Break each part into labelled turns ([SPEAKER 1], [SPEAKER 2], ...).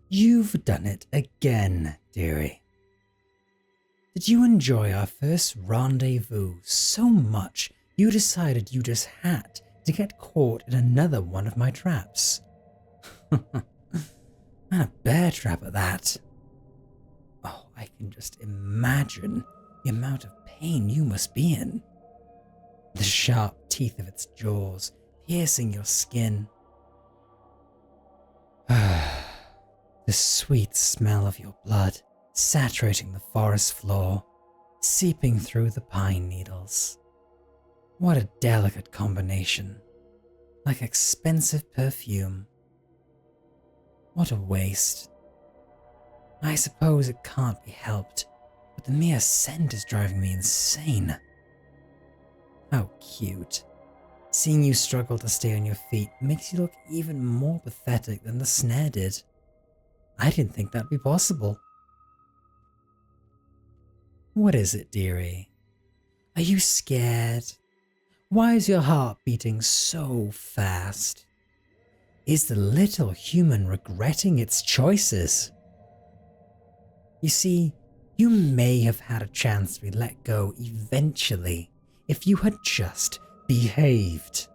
[SPEAKER 1] You've done it again, dearie. Did you enjoy our first rendezvous so much you decided you just had to get caught in another one of my traps? And a bear trap at that. Oh, I can just imagine the amount of pain you must be in. The sharp teeth of its jaws piercing your skin. The sweet smell of your blood saturating the forest floor, seeping through the pine needles. What a delicate combination, like expensive perfume. What a waste. I suppose it can't be helped, but the mere scent is driving me insane. How cute. Seeing you struggle to stay on your feet makes you look even more pathetic than the snare did. I didn't think that'd be possible. What is it, dearie? Are you scared? Why is your heart beating so fast? Is the little human regretting its choices? You see, you may have had a chance to be let go eventually if you had just behaved.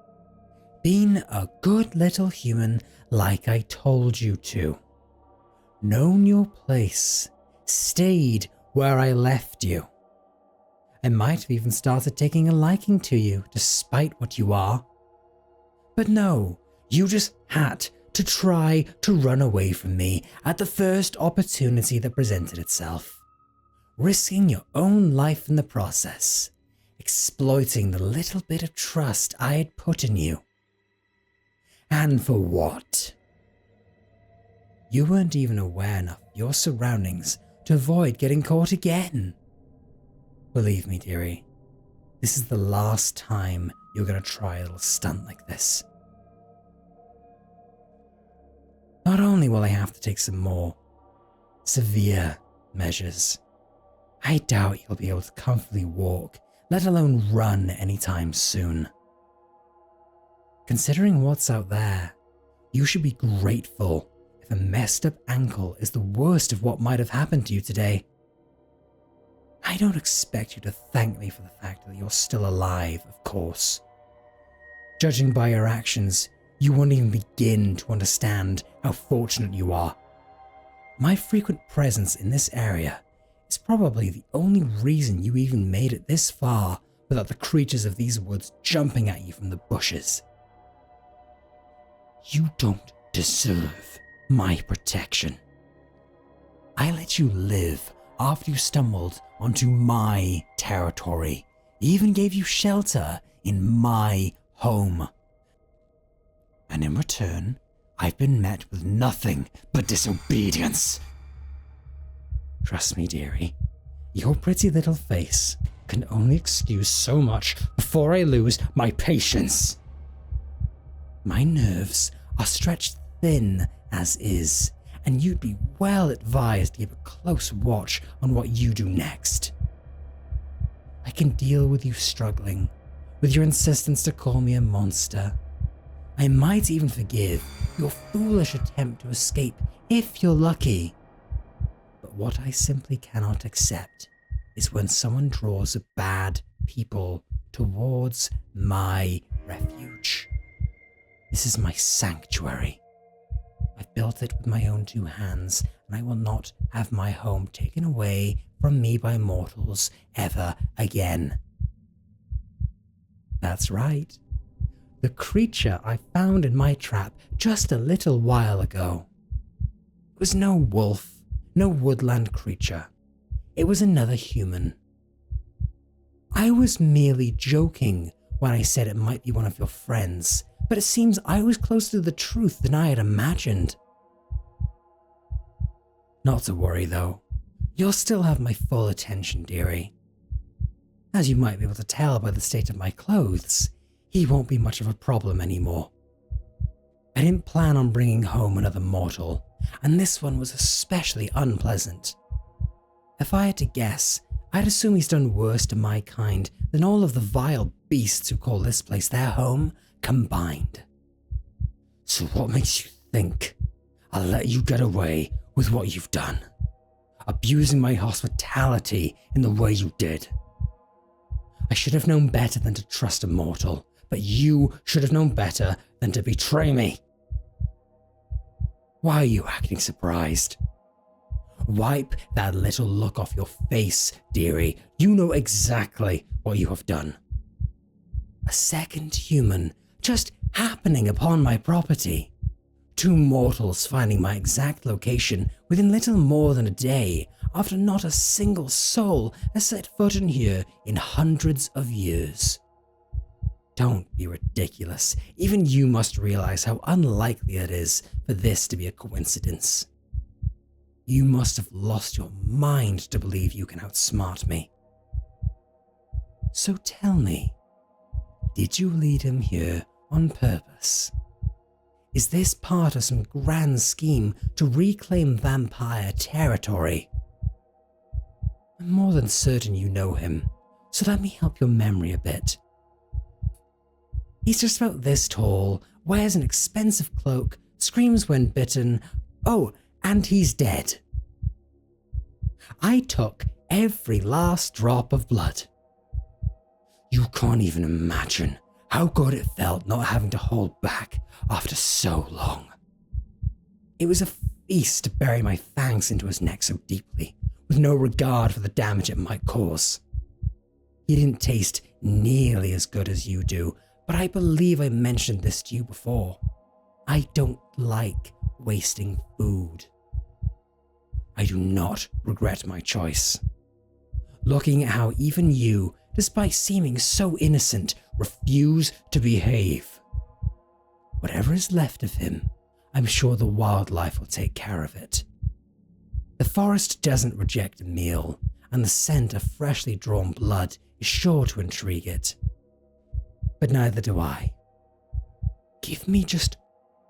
[SPEAKER 1] Been a good little human like I told you to. Known your place. Stayed where I left you. I might have even started taking a liking to you despite what you are. But no, you just had to try to run away from me at the first opportunity that presented itself. Risking your own life in the process. Exploiting the little bit of trust I had put in you. And for what? You weren't even aware enough of your surroundings to avoid getting caught again. Believe me, dearie, this is the last time you're going to try a little stunt like this. Not only will I have to take some more severe measures, I doubt you'll be able to comfortably walk, let alone run anytime soon. Considering what's out there, you should be grateful if a messed up ankle is the worst of what might have happened to you today. I don't expect you to thank me for the fact that you're still alive, of course. Judging by your actions, you won't even begin to understand how fortunate you are. My frequent presence in this area is probably the only reason you even made it this far without the creatures of these woods jumping at you from the bushes. You don't deserve my protection. I let you live after you stumbled onto my territory, even gave you shelter in my home. And in return, I've been met with nothing but disobedience. Trust me, dearie, your pretty little face can only excuse so much before I lose my patience. My nerves are stretched thin as is, and you'd be well advised to keep a close watch on what you do next. I can deal with you struggling, with your insistence to call me a monster. I might even forgive your foolish attempt to escape if you're lucky. But what I simply cannot accept is when someone draws bad people towards my refuge. This is my sanctuary. I've built it with my own two hands, and I will not have my home taken away from me by mortals ever again. That's right. The creature I found in my trap just a little while ago. It was no wolf, no woodland creature. It was another human. I was merely joking when I said it might be one of your friends, but it seems I was closer to the truth than I had imagined. Not to worry though, you'll still have my full attention, dearie. As you might be able to tell by the state of my clothes, he won't be much of a problem anymore. I didn't plan on bringing home another mortal, and this one was especially unpleasant. If I had to guess, I'd assume he's done worse to my kind than all of the vile beasts who call this place their home combined. So what makes you think I'll let you get away with what you've done, abusing my hospitality in the way you did. I should have known better than to trust a mortal, but you should have known better than to betray me. Why are you acting surprised? Wipe that little look off your face, dearie. You know exactly what you have done. A second human just happening upon my property. Two mortals finding my exact location within little more than a day after not a single soul has set foot in here in hundreds of years. Don't be ridiculous. Even you must realize how unlikely it is for this to be a coincidence. You must have lost your mind to believe you can outsmart me. So tell me, did you lead him here on purpose? Is this part of some grand scheme to reclaim vampire territory? I'm more than certain you know him, so let me help your memory a bit. He's just about this tall, wears an expensive cloak, screams when bitten. Oh, and he's dead. I took every last drop of blood. You can't even imagine how good it felt not having to hold back after so long. It was a feast to bury my fangs into his neck so deeply, with no regard for the damage it might cause. He didn't taste nearly as good as you do, but I believe I mentioned this to you before. I don't like wasting food. I do not regret my choice. Looking at how even you, despite seeming so innocent, refuse to behave. Whatever is left of him, I'm sure the wildlife will take care of it. The forest doesn't reject a meal, and the scent of freshly drawn blood is sure to intrigue it. But neither do I. Give me just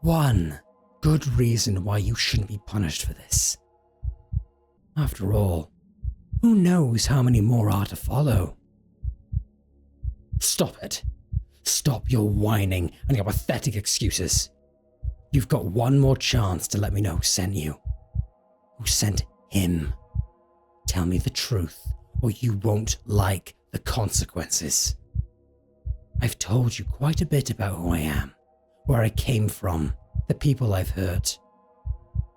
[SPEAKER 1] one good reason why you shouldn't be punished for this. After all, who knows how many more are to follow? Stop it. Stop your whining and your pathetic excuses. You've got one more chance to let me know who sent you. Who sent him? Tell me the truth, or you won't like the consequences. I've told you quite a bit about who I am, where I came from, the people I've hurt.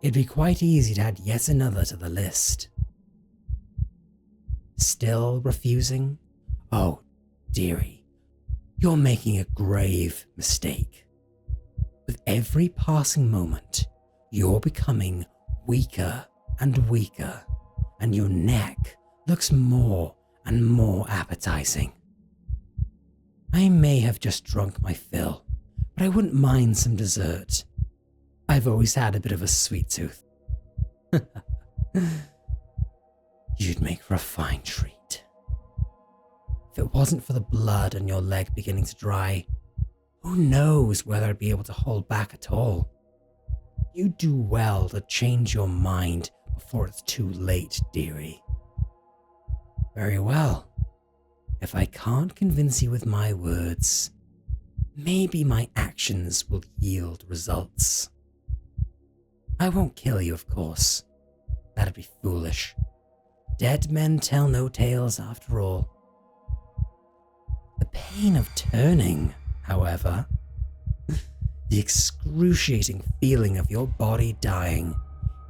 [SPEAKER 1] It'd be quite easy to add yet another to the list. Still refusing? Oh, dearie, you're making a grave mistake. With every passing moment, you're becoming weaker and weaker, and your neck looks more and more appetizing. I may have just drunk my fill, but I wouldn't mind some dessert. I've always had a bit of a sweet tooth. You'd make for a fine treat. If it wasn't for the blood on your leg beginning to dry, who knows whether I'd be able to hold back at all. You do well to change your mind before it's too late, dearie. Very well. If I can't convince you with my words, maybe my actions will yield results. I won't kill you, of course. That'd be foolish. Dead men tell no tales after all. The pain of turning, however, the excruciating feeling of your body dying,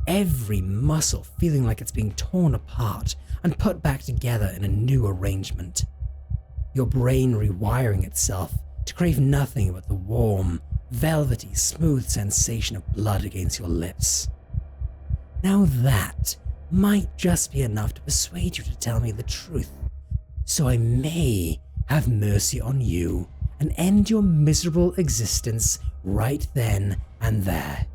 [SPEAKER 1] every muscle feeling like it's being torn apart and put back together in a new arrangement, your brain rewiring itself to crave nothing but the warm, velvety, smooth sensation of blood against your lips. Now that might just be enough to persuade you to tell me the truth, so I may have mercy on you and end your miserable existence right then and there.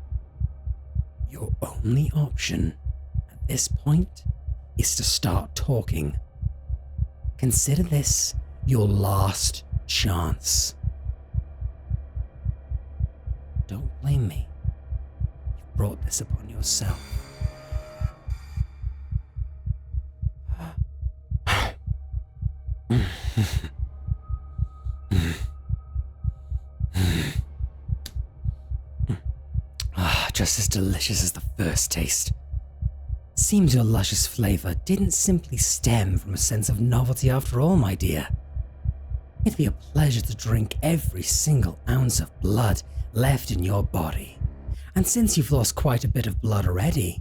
[SPEAKER 1] Your only option at this point is to start talking. Consider this your last chance. Don't blame me. You've brought this upon yourself. Just as delicious as the first taste. Seems your luscious flavour didn't simply stem from a sense of novelty after all, my dear. It'd be a pleasure to drink every single ounce of blood left in your body, and since you've lost quite a bit of blood already,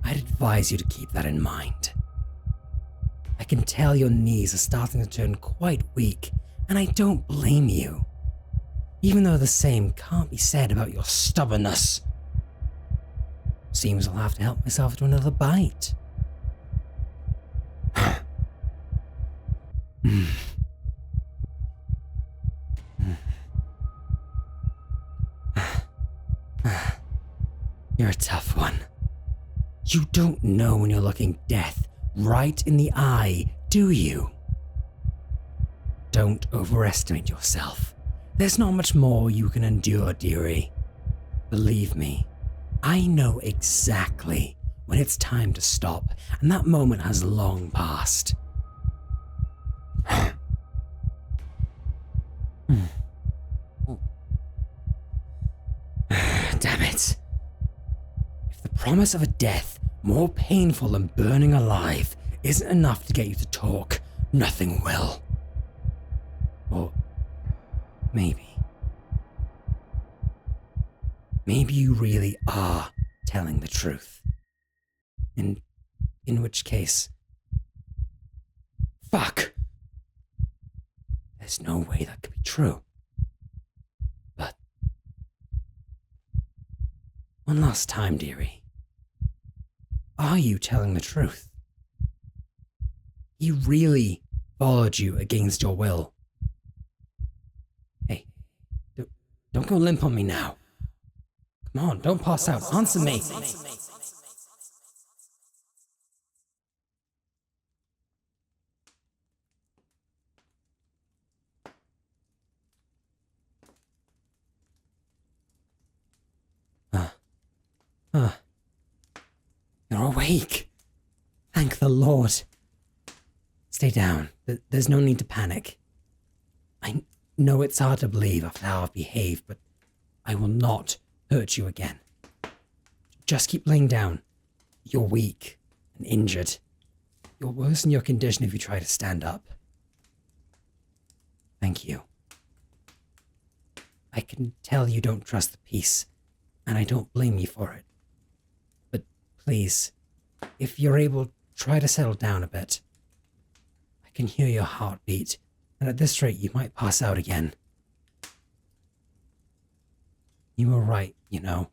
[SPEAKER 1] I'd advise you to keep that in mind. I can tell your knees are starting to turn quite weak, and I don't blame you, even though the same can't be said about your stubbornness. Seems I'll have to help myself to another bite. You're a tough one. You don't know when you're looking death right in the eye, do you? Don't overestimate yourself. There's not much more you can endure, dearie. Believe me, I know exactly when it's time to stop, and that moment has long passed. Damn it. If the promise of a death more painful than burning alive isn't enough to get you to talk, nothing will. Or maybe you really are telling the truth. In which case, fuck! There's no way that could be true. But one last time, dearie. Are you telling the truth? He really followed you against your will. Hey, don't go limp on me now. Come on, don't pass out. Answer me. You're awake. Thank the Lord. Stay down. There's no need to panic. I know it's hard to believe after how I've behaved, but I will not hurt you again. Just keep laying down. You're you're injured. You'll worsen your condition if you try to stand up. Thank you. I can tell you don't trust the peace, and I don't blame you for it. But please, if you're able, try to settle down a bit. I can hear your heartbeat, and at this rate you might pass out again. You were right, you know.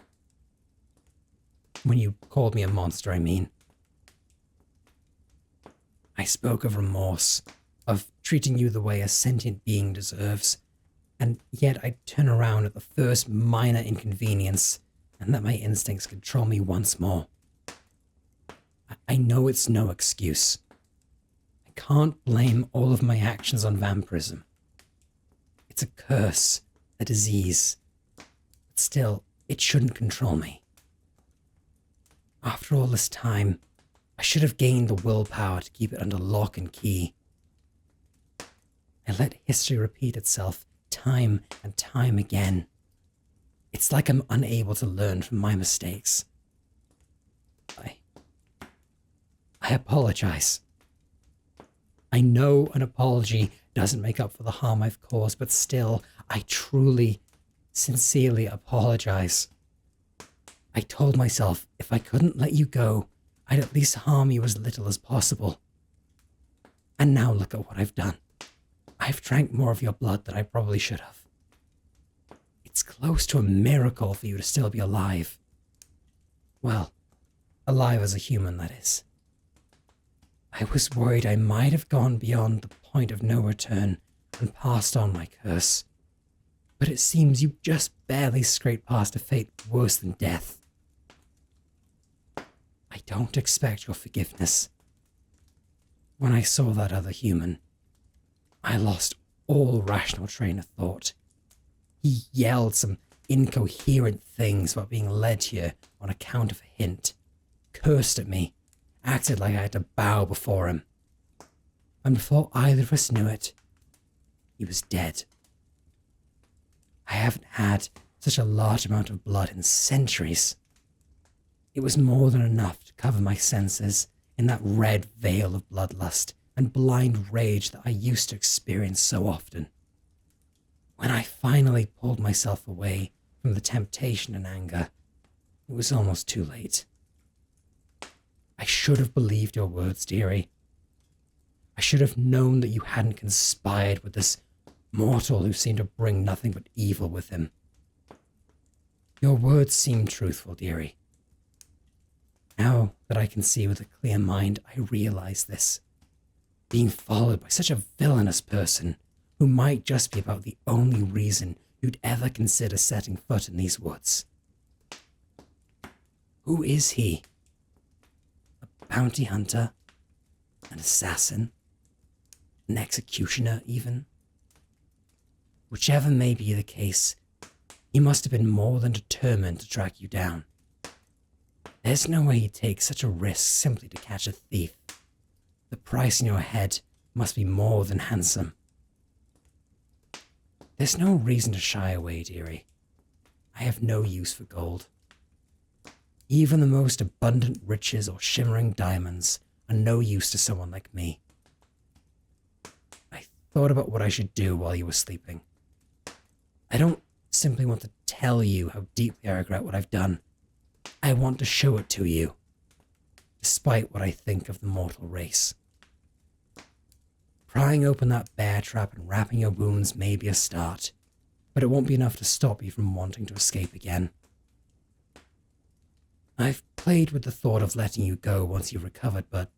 [SPEAKER 1] When you called me a monster, I mean. I spoke of remorse, of treating you the way a sentient being deserves, and yet I'd turn around at the first minor inconvenience and let my instincts control me once more. I know it's no excuse. I can't blame all of my actions on vampirism. It's a curse, a disease. But still, it shouldn't control me. After all this time, I should have gained the willpower to keep it under lock and key. I let history repeat itself time and time again. It's like I'm unable to learn from my mistakes. I apologize. I know an apology doesn't make up for the harm I've caused, but still, I truly, sincerely apologize. I told myself if I couldn't let you go, I'd at least harm you as little as possible. And now look at what I've done. I've drank more of your blood than I probably should have. It's close to a miracle for you to still be alive. Well, alive as a human, that is. I was worried I might have gone beyond the point of no return and passed on my curse. But it seems you just barely scraped past a fate worse than death. I don't expect your forgiveness. When I saw that other human, I lost all rational train of thought. He yelled some incoherent things about being led here on account of a hint, cursed at me, acted like I had to bow before him. And before either of us knew it, he was dead. I haven't had such a large amount of blood in centuries. It was more than enough to cover my senses in that red veil of bloodlust and blind rage that I used to experience so often. When I finally pulled myself away from the temptation and anger, it was almost too late. I should have believed your words, dearie. I should have known that you hadn't conspired with this mortal who seemed to bring nothing but evil with him. Your words seem truthful, dearie. Now that I can see with a clear mind, I realize this. Being followed by such a villainous person who might just be about the only reason you'd ever consider setting foot in these woods. Who is he? A bounty hunter? An assassin? An executioner, even? Whichever may be the case, he must have been more than determined to track you down. There's no way he'd take such a risk simply to catch a thief. The price in your head must be more than handsome. There's no reason to shy away, dearie. I have no use for gold. Even the most abundant riches or shimmering diamonds are no use to someone like me. I thought about what I should do while you were sleeping. I don't simply want to tell you how deeply I regret what I've done. I want to show it to you, despite what I think of the mortal race. Prying open that bear trap and wrapping your wounds may be a start, but it won't be enough to stop you from wanting to escape again. I've played with the thought of letting you go once you've recovered, but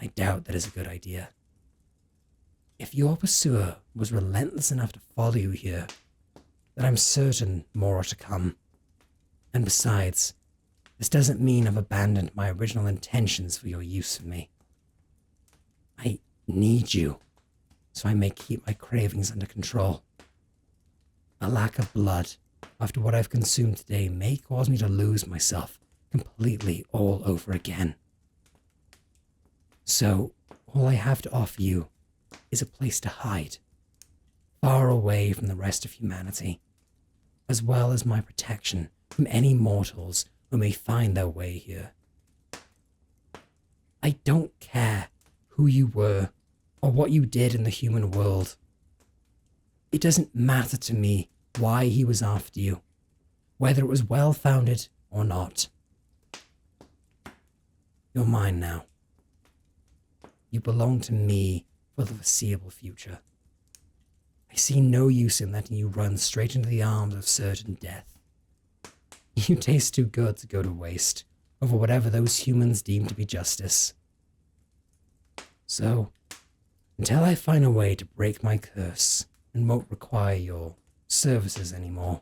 [SPEAKER 1] I doubt that is a good idea. If your pursuer was relentless enough to follow you here, then I'm certain more are to come. And besides, this doesn't mean I've abandoned my original intentions for your use of me. I need you, so I may keep my cravings under control. A lack of blood after what I've consumed today may cause me to lose myself completely all over again. So, all I have to offer you is a place to hide, far away from the rest of humanity, as well as my protection from any mortals who may find their way here. I don't care who you were or what you did in the human world. It doesn't matter to me why he was after you, whether it was well-founded or not. You're mine now. You belong to me for the foreseeable future. I see no use in letting you run straight into the arms of certain death. You taste too good to go to waste over whatever those humans deem to be justice. So, until I find a way to break my curse and won't require your services anymore,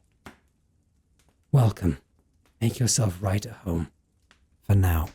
[SPEAKER 1] welcome. Make yourself right at home. For now.